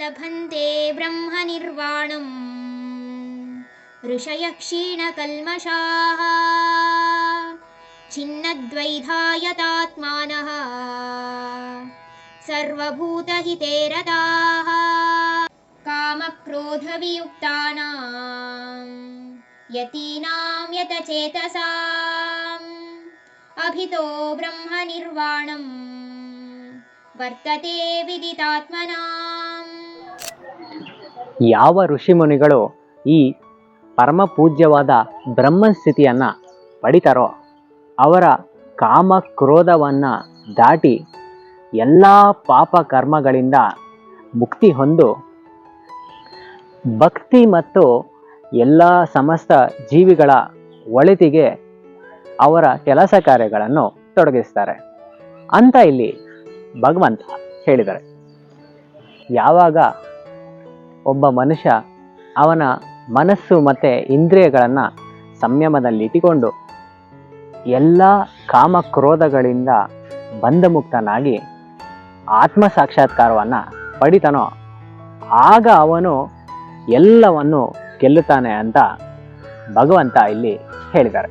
ಲಭಂತೆ ಬ್ರಹ್ಮ ನಿರ್ವಾಣಂ ಋಷಯ ಕ್ಷೀಣಕಲ್ಮಷಾಃ ಛಿನ್ನದ್ವೈಧಾಯತಾತ್ಮಾನಃ ಸರ್ವಭೂತಹಿತೇ ರತಾಃ ಕಾಮಕ್ರೋಧವಿಯುಕ್ತಾನಾಂ ಯತೀನಾಂ ಯತಚೇತಸಾಂ ಅಭಿತೋ ಬ್ರಹ್ಮ ನಿರ್ವಾಣಂ ವರ್ತತೆ ವಿದಿತಾತ್ಮನಾಂ. ಯಾವ ಋಷಿಮುನಿಗಳು ಈ ಪರಮ ಪೂಜ್ಯವಾದ ಬ್ರಹ್ಮಸ್ಥಿತಿಯನ್ನು ಪಡಿತಾರೋ ಅವರ ಕಾಮ ಕ್ರೋಧವನ್ನು ದಾಟಿ ಎಲ್ಲ ಪಾಪ ಕರ್ಮಗಳಿಂದ ಮುಕ್ತಿ ಹೊಂದು ಭಕ್ತಿ ಮತ್ತು ಎಲ್ಲ ಸಮಸ್ತ ಜೀವಿಗಳ ಒಳಿತಿಗೆ ಅವರ ಕೆಲಸ ಕಾರ್ಯಗಳನ್ನು ತೊಡಗಿಸ್ತಾರೆ ಅಂತ ಇಲ್ಲಿ ಭಗವಂತ ಹೇಳಿದ್ದಾರೆ. ಯಾವಾಗ ಒಬ್ಬ ಮನುಷ್ಯ ಅವನ ಮನಸ್ಸು ಮತ್ತು ಇಂದ್ರಿಯಗಳನ್ನು ಸಂಯಮದಲ್ಲಿಟ್ಟುಕೊಂಡು ಎಲ್ಲ ಕಾಮಕ್ರೋಧಗಳಿಂದ ಬಂಧಮುಕ್ತನಾಗಿ ಆತ್ಮ ಸಾಕ್ಷಾತ್ಕಾರವನ್ನು ಪಡಿತಾನೋ ಆಗ ಅವನು ಎಲ್ಲವನ್ನು ಗೆಲ್ಲುತ್ತಾನೆ ಅಂತ ಭಗವಂತ ಇಲ್ಲಿ ಹೇಳಿದ್ದಾರೆ.